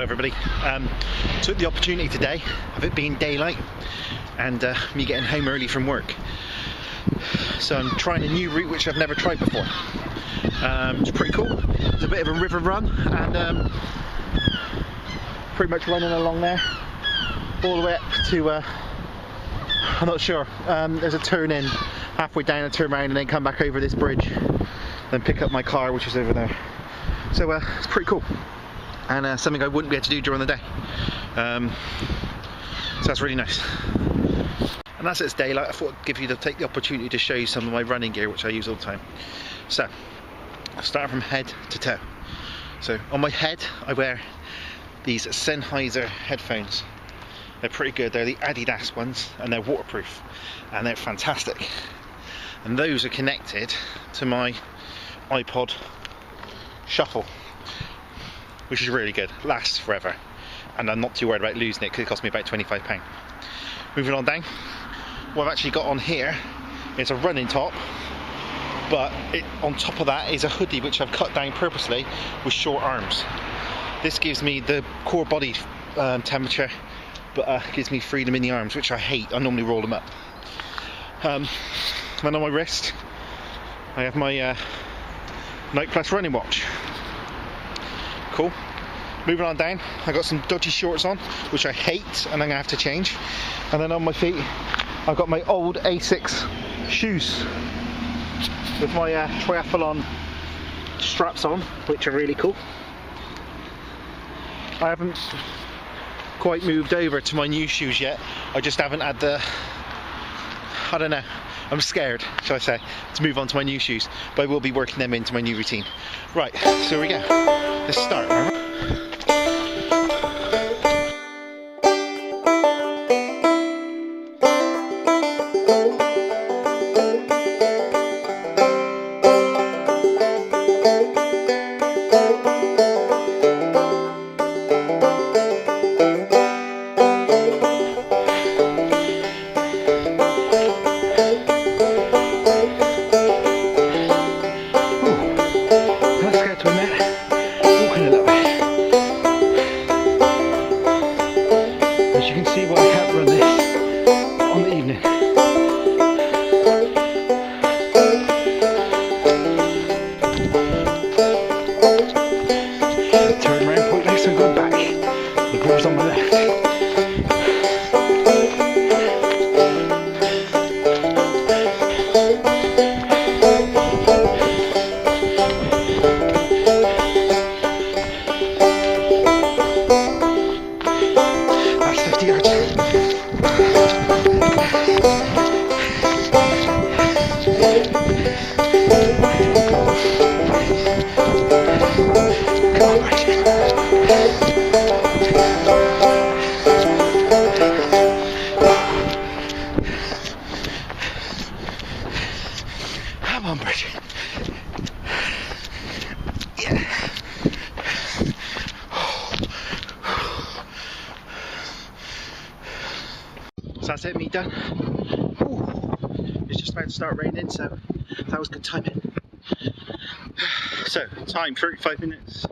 everybody. Took the opportunity today of it being daylight and me getting home early from work. So I'm trying a new route which I've never tried before. It's pretty cool. It's a bit of a river run and pretty much running along there all the way up to, I'm not sure, there's a turn in, halfway down a turn around and then come back over this bridge, then pick up my car which is over there. So it's pretty cool. And something I wouldn't be able to do during the day. So that's really nice. And as it's daylight, I thought I'd take the opportunity to show you some of my running gear, which I use all the time. So, I'll start from head to toe. So, on my head, I wear these Sennheiser headphones. They're pretty good. They're the Adidas ones, and they're waterproof, and they're fantastic. And those are connected to my iPod Shuffle, which is really good, lasts forever, and I'm not too worried about losing it because it cost me about £25. Moving on down, what I've actually got on here is a running top, but on top of that is a hoodie which I've cut down purposely with short arms. This gives me the core body temperature, but gives me freedom in the arms, which I hate. I normally roll them up. Then on my wrist I have my Nike Plus running watch. Cool. Moving on down, I got some dodgy shorts on, which I hate, and I'm gonna have to change. And then on my feet, I've got my old Asics shoes with my triathlon straps on, which are really cool. I haven't quite moved over to my new shoes yet. I just haven't had the, I don't know, I'm scared, shall I say, to move on to my new shoes, but I will be working them into my new routine. Right, so here we go. Let's start. On my left. That's 50 yards. Come on, Bridget. Yeah. So that's it, me done. Ooh. It's just about to start raining, so that was good timing. So, time 35 minutes.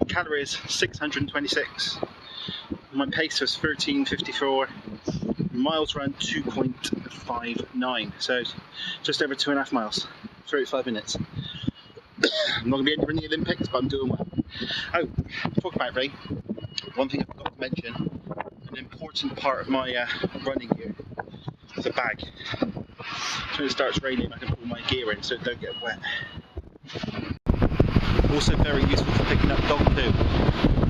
Calories 626. My pace was 13:54. Miles run 2.59, so just over 2.5 miles, 35 minutes. I'm not going to be entering the Olympics, but I'm doing well. Oh, talk about rain. One thing I forgot to mention, an important part of my running gear is a bag. So when it starts raining, I can pull my gear in so it don't get wet. Also very useful for picking up dog poo.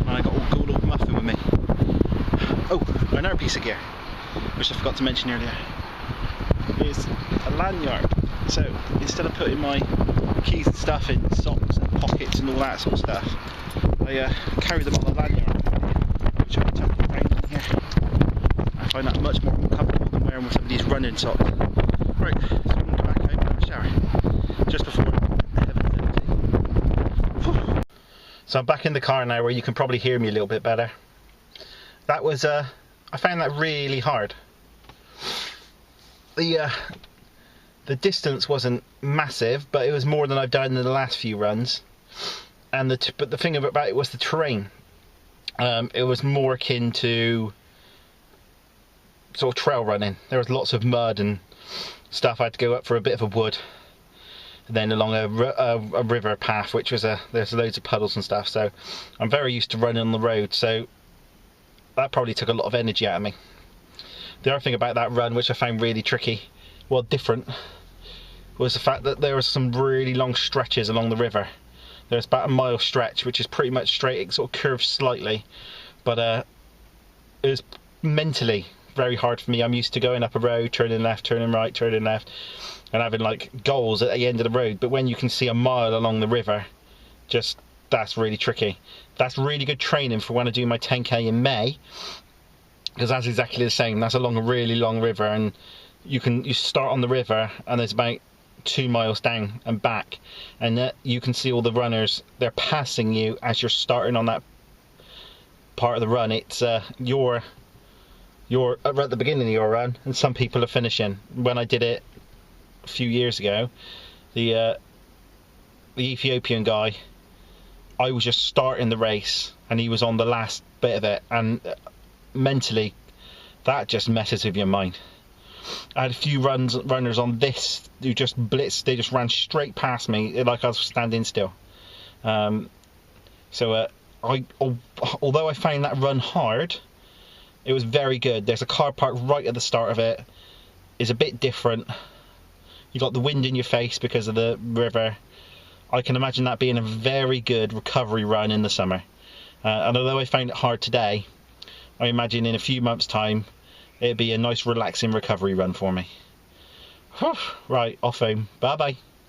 And I got all good old Muffin with me. Oh, another piece of gear, which I forgot to mention earlier, is a lanyard. So instead of putting my keys and stuff in socks and pockets and all that sort of stuff, I carry them on a lanyard, which I can tuck around in here. I find that much more comfortable than wearing some of these running socks. Right, so I'm going to go back home and have a shower just before heaven. So I'm back in the car now, where you can probably hear me a little bit better. That was I found that really hard. The distance wasn't massive, but it was more than I've done in the last few runs. And but the thing about it was the terrain. It was more akin to sort of trail running. There was lots of mud and stuff. I had to go up for a bit of a wood, and then along a river path, which was there's loads of puddles and stuff. So I'm very used to running on the road. So that probably took a lot of energy out of me. The other thing about that run, which I found really tricky, well, different, was the fact that there was some really long stretches along the river. There's about a mile stretch, which is pretty much straight. It sort of curves slightly, but it was mentally very hard for me. I'm used to going up a road, turning left, turning right, turning left, and having like goals at the end of the road. But when you can see a mile along the river, that's really tricky. That's really good training for when I do my 10k in May, because that's exactly the same. That's along a really long river, and you start on the river, and there's about 2 miles down and back, and you can see all the runners. They're passing you as you're starting on that part of the run. It's you're at the beginning of your run, and some people are finishing. When I did it a few years ago, the Ethiopian guy, I was just starting the race, and he was on the last bit of it, and mentally, that just messes with your mind. I had a few runners on this who just blitzed. They just ran straight past me like I was standing still. So although I found that run hard, it was very good. There's a car park right at the start of it. It's a bit different. You got the wind in your face because of the river. I can imagine that being a very good recovery run in the summer. And although I found it hard today, I imagine in a few months' time it'd be a nice relaxing recovery run for me. Right, off home. Bye bye.